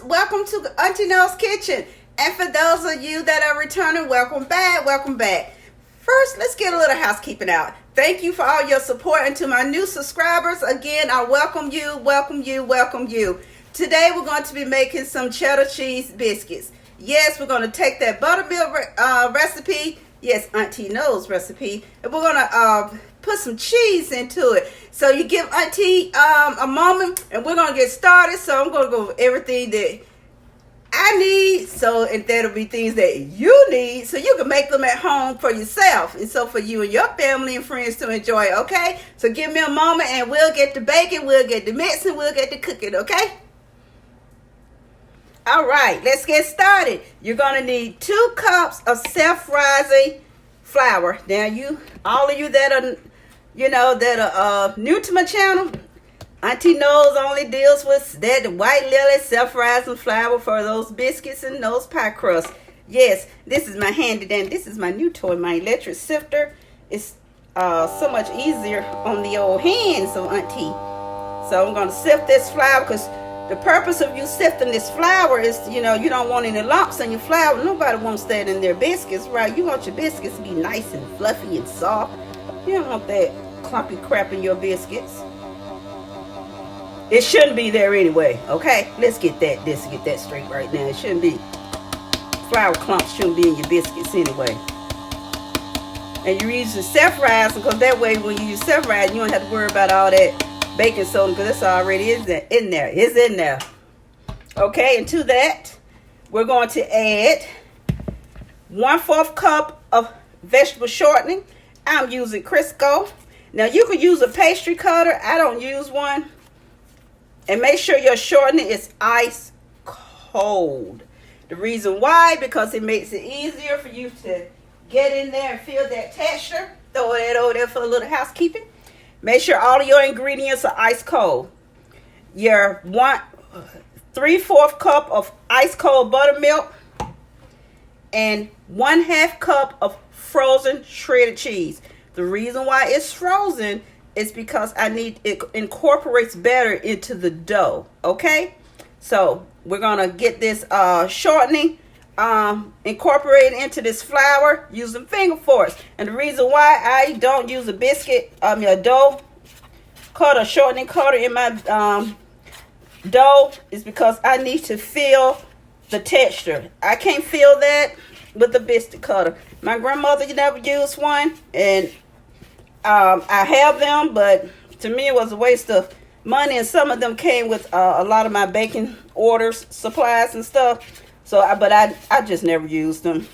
welcome to Auntie No's Kitchen. And for those of you that are returning, welcome back, welcome back. First, let's get a little housekeeping out. Thank you for all your support, and to my new subscribers, again, I welcome you, welcome you, welcome you. Today, we're going to be making some cheddar cheese biscuits. Yes, we're going to take that buttermilk recipe, yes, Auntie No's recipe, and we're going to put some cheese into it. So you give Auntie a moment, and we're going to get started. So I'm going to go over everything that I need, and that'll be things that you need, so you can make them at home for yourself, and so for you and your family and friends to enjoy. Okay, so give me a moment, and we'll get the baking, we'll get the mixing, we'll get the cooking. Okay. All right, let's get started. You're gonna need 2 cups of self-rising flour. Now, all of you that are, new to my channel, Auntie No's only deals with the white lily self-rising flour for those biscuits and those pie crusts. Yes, this is my handy dandy. This is my new toy, my electric sifter. It's so much easier on the old hands of Auntie. So I'm going to sift this flour, because the purpose of you sifting this flour is, you don't want any lumps in your flour. Nobody wants that in their biscuits, right? You want your biscuits to be nice and fluffy and soft. You don't want that clumpy crap in your biscuits. It shouldn't be there anyway, okay? Let's get that straight right now. It shouldn't be, flour clumps shouldn't be in your biscuits anyway. And you're using self-rising, because that way when you use self-rising, you don't have to worry about all that baking soda, because it's already in there. It's in there. Okay, and to that, we're going to add 1/4 cup of vegetable shortening. I'm using Crisco. Now, you could use a pastry cutter. I don't use one. And make sure your shortening is ice cold. The reason why, because it makes it easier for you to get in there and feel that texture. Throw that over there for a little housekeeping. Make sure all of your ingredients are ice cold. Your 3/4 cup of ice cold buttermilk and 1/2 cup of frozen shredded cheese. The reason why it's frozen is because it incorporates better into the dough. Okay, so we're gonna get this shortening incorporated into this flour using finger forks. And the reason why I don't use a dough cutter, shortening cutter in my dough is because I need to feel the texture. I can't feel that with the biscuit cutter. My grandmother never used one, and I have them, but to me it was a waste of money, and some of them came with a lot of my baking orders, supplies and stuff. So, I just never used them.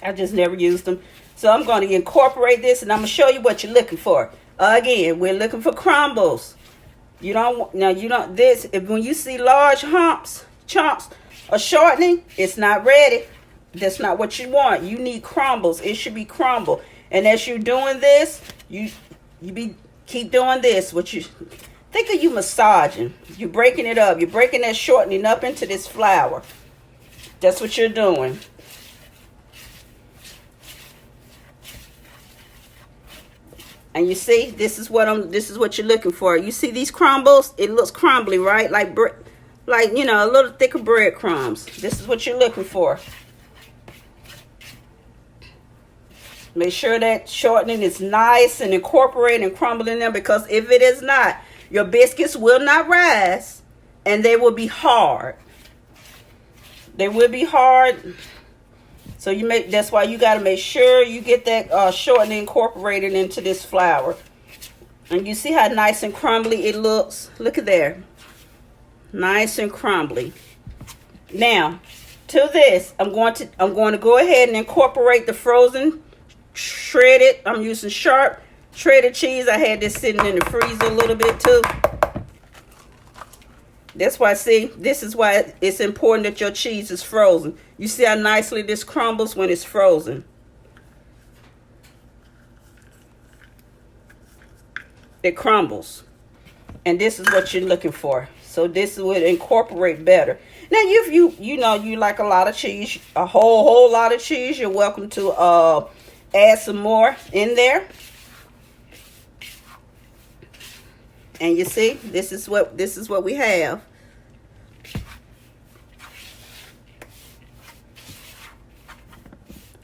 So I'm going to incorporate this, and I'm going to show you what you're looking for. Again, we're looking for crumbles. When you see large chunks of shortening, it's not ready. That's not what you want. You need crumbles. It should be crumble. And as you're doing this, you keep doing this. Think of you massaging. You're breaking it up. You're breaking that shortening up into this flour. That's what you're doing. And you see, this is what you're looking for. You see these crumbles? It looks crumbly, right? Like a little thicker breadcrumbs. This is what you're looking for. Make sure that shortening is nice and incorporated and crumbling them, because if it is not, your biscuits will not rise and they will be hard. They will be hard. So that's why you got to make sure you get that shortening incorporated into this flour. And you see how nice and crumbly it looks? Look at there. Nice and crumbly. Now, to this, I'm going to go ahead and incorporate the frozen shredded, I'm using sharp shredded cheese. I had this sitting in the freezer a little bit too. That's why, this is why it's important that your cheese is frozen. You see how nicely this crumbles when it's frozen. It crumbles. And this is what you're looking for. So this would incorporate better. Now, if you like a lot of cheese, a whole lot of cheese, you're welcome to add some more in there. And you see, this is what we have.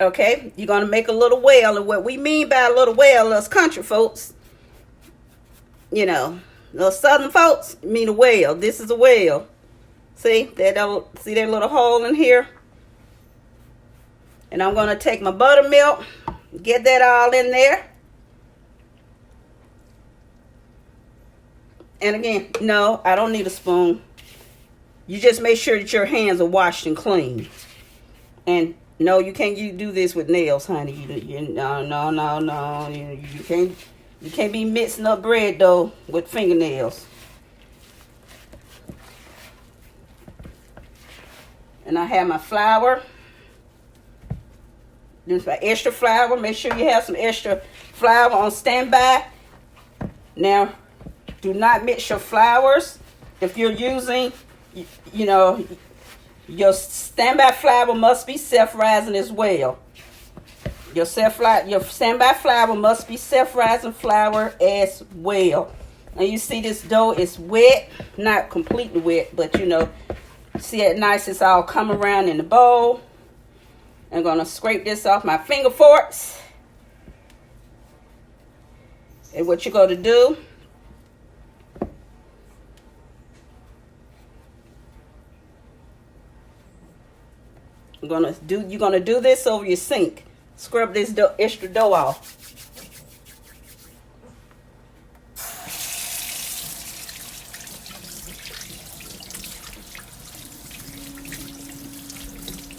Okay, you're going to make a little well. And what we mean by a little well, us country folks, you know, those southern folks mean a well. This is a well. See that little hole in here? And I'm going to take my buttermilk, get that all in there. And again, no, I don't need a spoon. You just make sure that your hands are washed and clean. And no, you can't do this with nails, honey. No. You can't be mixing up bread dough with fingernails. And I have my flour. This is my extra flour. Make sure you have some extra flour on standby. Now, do not mix your flours. If you're using, you know, your standby flour must be self-rising as well. Your standby flour must be self-rising flour as well. And you see this dough is wet, not completely wet, but you know, see it nice. It's all come around in the bowl. I'm gonna scrape this off my finger forks. And what you're gonna do, you're gonna do this over your sink. Scrub this extra dough off.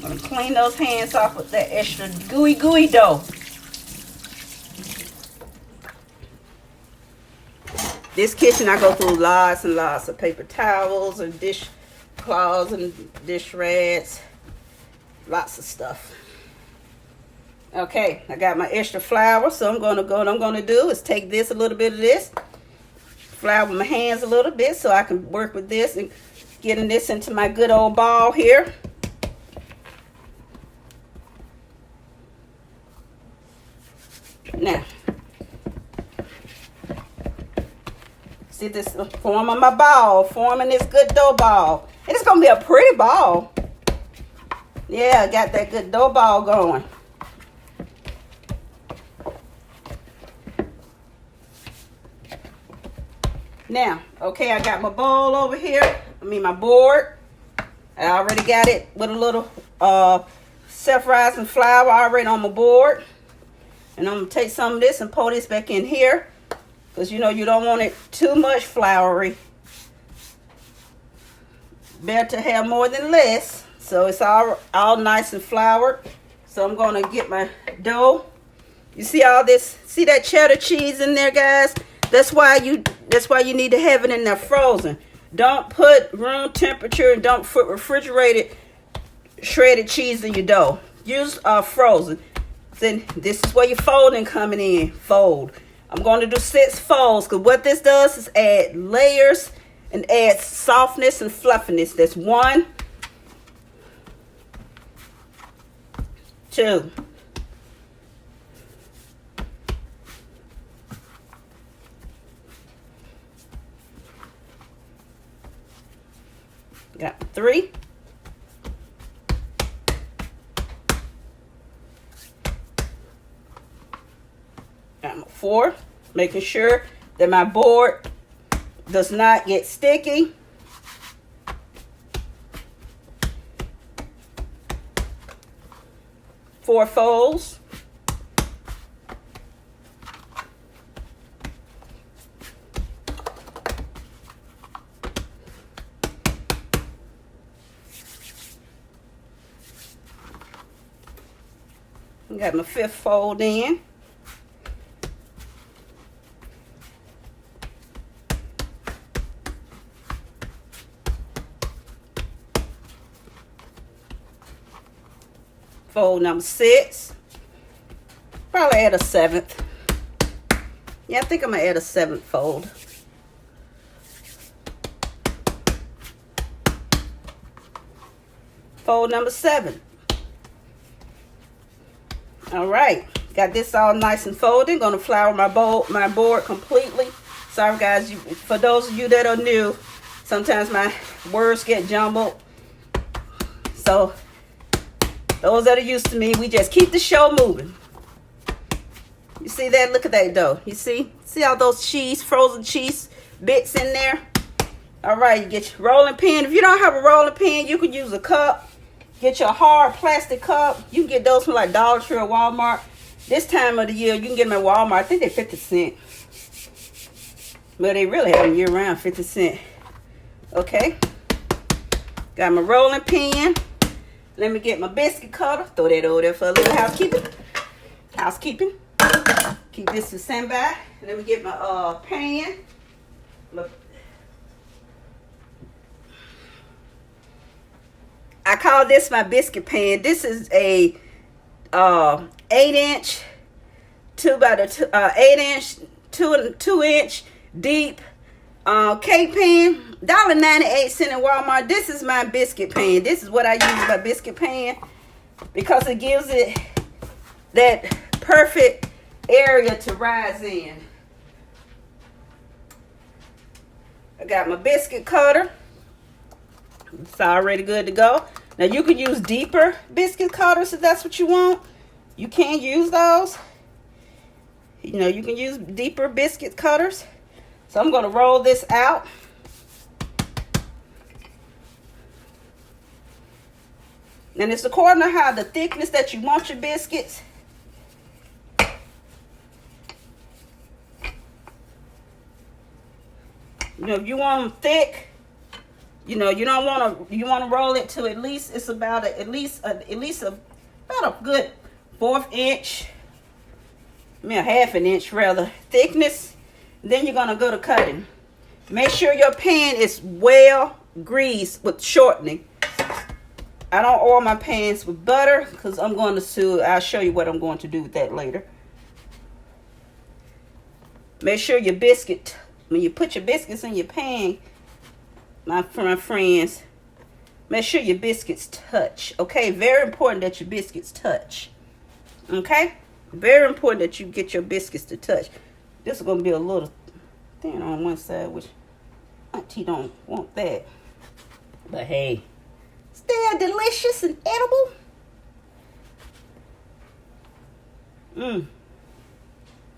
I'm gonna clean those hands off with that extra gooey dough. This kitchen, I go through lots and lots of paper towels and dish cloths and dish rags. Lots of stuff. Okay, I got my extra flour, so what I'm gonna do is take a little bit of this, flour my hands a little bit so I can work with this and getting this into my good old ball here. Now, see this forming my ball, forming this good dough ball. And it's gonna be a pretty ball. Yeah, I got that good dough ball going. Now, okay, I got my bowl over here. My board. I already got it with a little self-rising flour already on my board. And I'm going to take some of this and pour this back in here. Because, you know, you don't want it too much floury. Better to have more than less. So it's all nice and floured. So I'm going to get my dough. You see all this? See that cheddar cheese in there, guys? That's why you need to have it in there frozen. Don't put room temperature and don't put refrigerated shredded cheese in your dough. Use frozen. Then this is where your folding coming in. Fold. I'm going to do 6 folds because what this does is add layers and add softness and fluffiness. That's 1, 2. Got 3. Got 4. Making sure that my board does not get sticky. 4 folds. Got my 5th fold in. Fold number 6. Probably add a 7th. Yeah, I think I'm gonna add a 7th fold. Fold number 7. All right, got this all nice and folded. Gonna flour my board completely. Sorry guys, for those of you that are new, sometimes my words get jumbled. So Those that are used to me, we just keep the show moving. You see that? Look at that dough. You see? See all those cheese, frozen cheese bits in there? All right, you get your rolling pin. If you don't have a rolling pin, you can use a cup. Get your hard plastic cup. You can get those from like Dollar Tree or Walmart. This time of the year, you can get them at Walmart. I think they're 50 cents. But they really have them year round, 50 cents. Okay. Got my rolling pin. Let me get my biscuit cutter. Throw that over there for a little housekeeping. Keep this to stand by. Let me get my pan. I call this my biscuit pan. This is a 8-inch, 2 deep cake pan. $1.98 in Walmart. This is my biscuit pan. This is what I use my biscuit pan because it gives it that perfect area to rise in. I got my biscuit cutter. It's already good to go. Now you can use deeper biscuit cutters if that's what you want. You can use those. You know, you can use deeper biscuit cutters. So I'm going to roll this out. And it's according to how the thickness that you want your biscuits. You know, if you want them thick, you know, you don't want to. You want to roll it to at least it's about at least a good 1/4 inch. I mean, a 1/2 inch rather thickness. Then you're gonna go to cutting. Make sure your pan is well greased with shortening. I don't oil my pans with butter because I'm going to. I'll show you what I'm going to do with that later. Make sure your biscuit. When you put your biscuits in your pan, my friends, make sure your biscuits touch. Okay, very important that your biscuits touch. Okay, very important that you get your biscuits to touch. This is going to be a little thin on one side, which Auntie don't want that. But hey, still delicious and edible.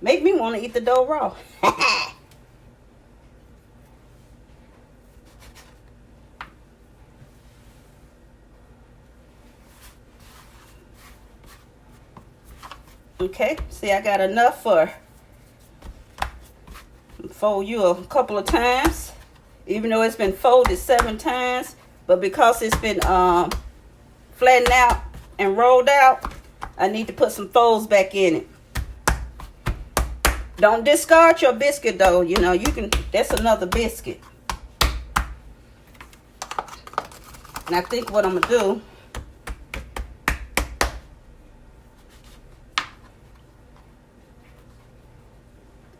Make me want to eat the dough raw. Okay, see I got enough for fold you a couple of times, even though it's been folded 7 times, but because it's been flattened out and rolled out, I need to put some folds back in it. Don't discard your biscuit dough. You know, you can, that's another biscuit. And I think what I'm gonna do,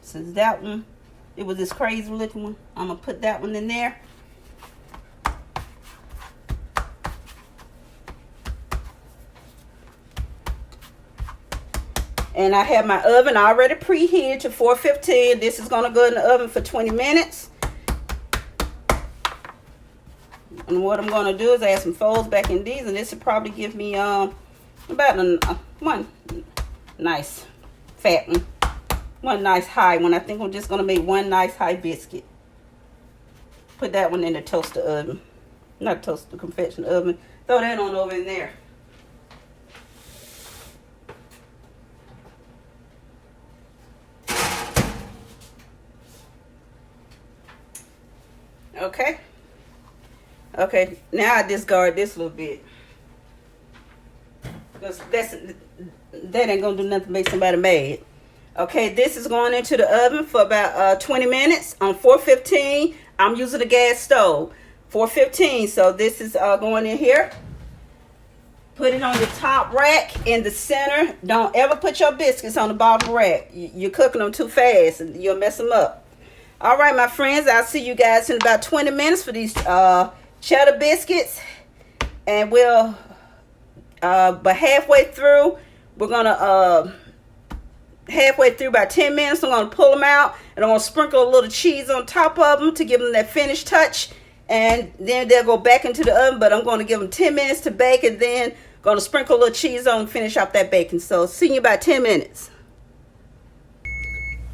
since that one, it was this crazy looking one, I'm going to put that one in there. And I have my oven already preheated to 415. This is going to go in the oven for 20 minutes. And what I'm going to do is add some folds back in these. And this will probably give me about one nice fat one. One nice high one. I think I'm just going to make one nice high biscuit. Put that one in the toaster oven. Not toaster, confection oven. Throw that on over in there. Okay. Okay, now I discard this a little bit. Because that ain't going to do nothing to make somebody mad. Okay, this is going into the oven for about 20 minutes on 415. I'm using a gas stove. 415, so this is going in here. Put it on the top rack in the center. Don't ever put your biscuits on the bottom rack. You're cooking them too fast and you'll mess them up. All right, my friends, I'll see you guys in about 20 minutes for these cheddar biscuits. And we'll, but halfway through, we're going to... halfway through, about 10 minutes, I'm going to pull them out, and I'm going to sprinkle a little cheese on top of them to give them that finished touch, and then they'll go back into the oven, but I'm going to give them 10 minutes to bake, and then Gonna sprinkle a little cheese on and finish off that bacon. So see you in about 10 minutes.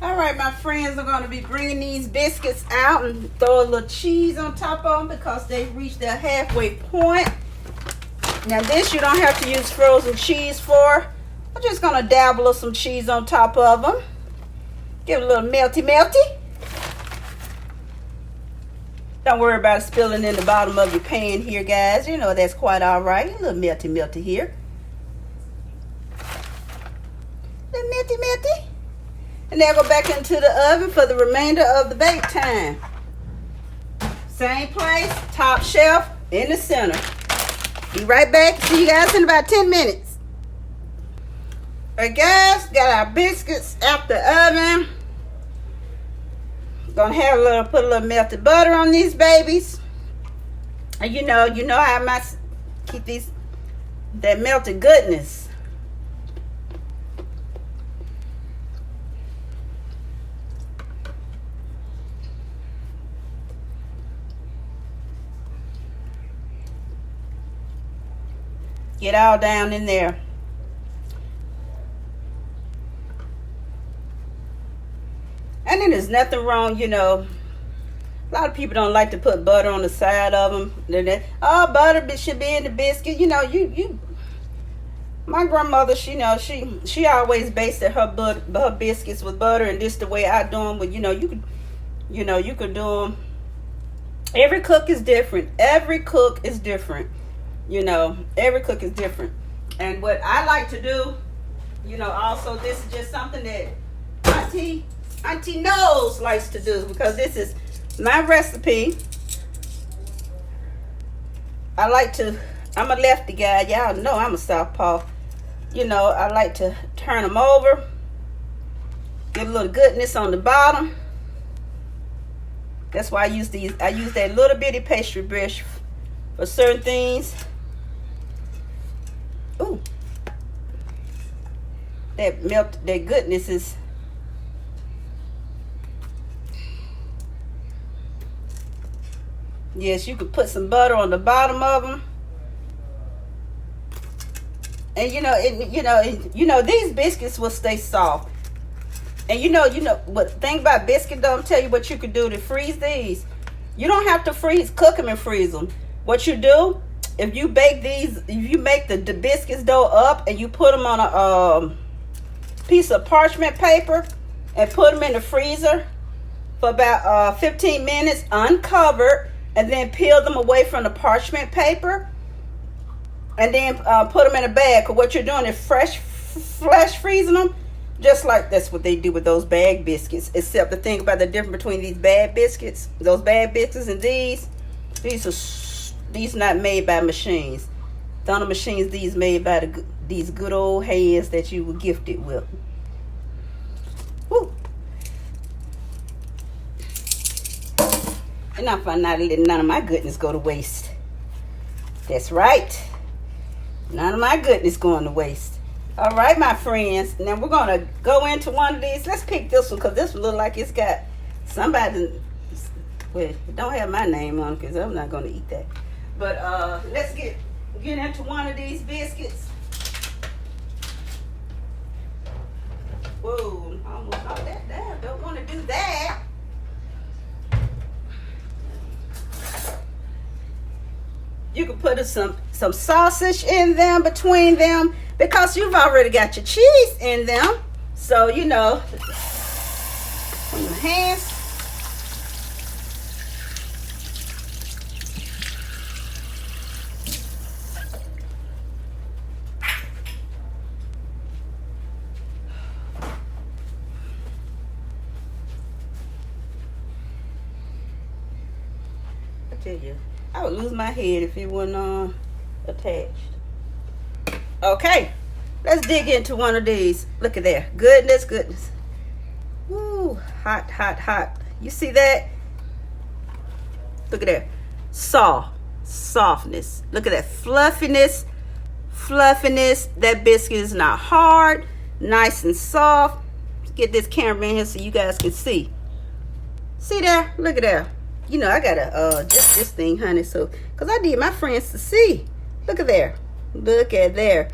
All right, my friends, I'm gonna be bringing these biscuits out and throw a little cheese on top of them because they've reached their halfway point. Now this you don't have to use frozen cheese for. I'm just gonna dabble some cheese on top of them. Give it a little melty. Don't worry about it spilling in the bottom of your pan here, guys. You know that's quite all right. A little melty here. A little melty. And now go back into the oven for the remainder of the bake time. Same place, top shelf, in the center. Be right back. See you guys in about 10 minutes. All right, guys, got our biscuits out the oven. Gonna have put a little melted butter on these babies. And you know how I must keep that melted goodness. Get all down in there. And then there's nothing wrong, a lot of people don't like to put butter on the side of them. Oh, butter should be in the biscuit. My grandmother, she always based her biscuits with butter, and this the way I do them. But you could do them. Every cook is different. Every cook is different. And what I like to do, also this is just something that Auntie Knows likes to do, because this is my recipe. I'm a lefty guy. Y'all know I'm a southpaw. I like to turn them over. Get a little goodness on the bottom. That's why I use these. I use that little bitty pastry brush for certain things. Ooh. That goodness is. Yes, you could put some butter on the bottom of them. And these biscuits will stay soft. And what thing about biscuit though, I'm tell you what you could do to freeze these. You don't have to cook them and freeze them. What you do, if you bake these, if you make the biscuits dough up and you put them on a piece of parchment paper and put them in the freezer for about 15 minutes uncovered, and then peel them away from the parchment paper, and then put them in a bag. Because what you're doing is flash freezing them, just like that's what they do with those bag biscuits. Except the thing about the difference between these bag biscuits, and these not made by machines. They're the machines. These made by these good old hands that you were gifted with. Woo. And I'm not letting none of my goodness go to waste. That's right. None of my goodness going to waste. All right, my friends. Now we're going to go into one of these. Let's pick this one because this one looks like it's got somebody. Well, it don't have my name on it because I'm not going to eat that. But let's get into one of these biscuits. Whoa, almost knocked that down. Don't want to do that. You can put some sausage in them, between them, because you've already got your cheese in them. So, on the hands. I tell you, I would lose my head if it wasn't attached. Okay, let's dig into one of these. Look at there. Goodness. Woo, hot. You see that? Look at there. Softness. Look at that fluffiness. That biscuit is not hard. Nice and soft. Let's get this camera in here so you guys can see. See there? Look at there. I gotta adjust this thing, honey, so because I need my friends to see. Look at there. Look at there.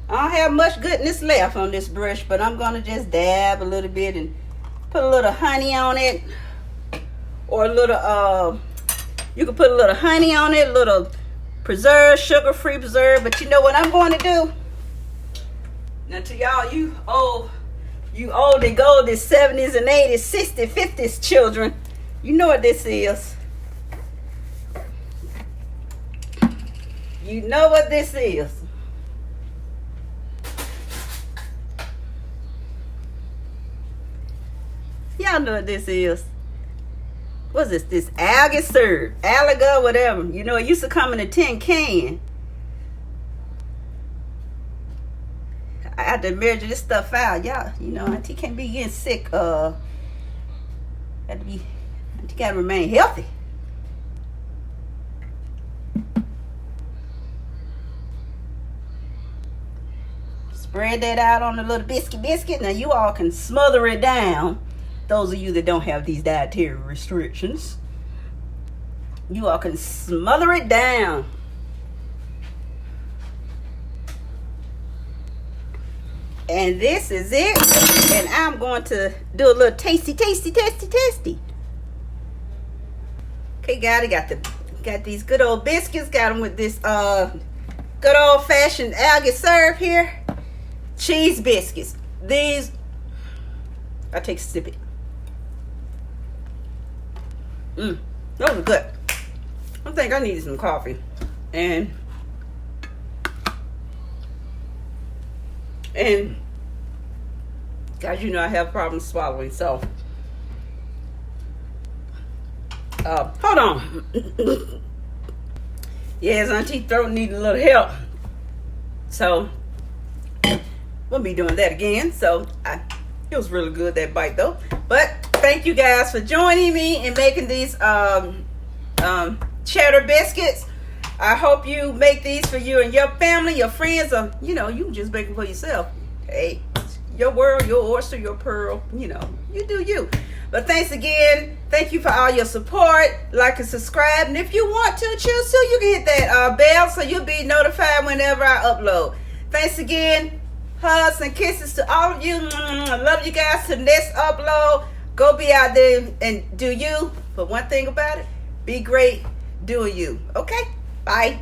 I don't have much goodness left on this brush, but I'm gonna just dab a little bit and put a little honey on it, or a little you can put a little honey on it, a little preserve, sugar-free preserve. But you know what I'm going to do? Now to y'all, you old and golden 70s and 80s, 60s, 50s children, you know what this is. You know what this is. Y'all know what this is. What's this? This algae syrup, Alaga, whatever. You know, it used to come in a tin can. I had to measure this stuff out, y'all. You know, Auntie can't be getting sick. Auntie gotta remain healthy. Spread that out on a little biscuit. Now you all can smother it down. Those of you that don't have these dietary restrictions, you all can smother it down. And this is it. And I'm going to do a little tasty. Okay, guys, got these good old biscuits. Got them with this good old fashioned algae syrup here. Cheese biscuits. These, I'll take a sip of it. Those are good. I think I needed some coffee. And guys, you know I have problems swallowing, so hold on. Yes, Auntie throat needs a little help, so we'll be doing that again. So it was really good, that bite though. But thank you guys for joining me in making these cheddar biscuits. I hope you make these for you and your family, your friends, or you know, you can just make them for yourself. Hey, your world, your oyster, your pearl, you know, you do you. But thanks again. Thank you for all your support. Like and subscribe. And if you want to, choose to, you can hit that bell so you'll be notified whenever I upload. Thanks again. Hugs and kisses to all of you. I love you guys. To the next upload, go be out there and do you. But one thing about it, be great doing you. Okay? Bye.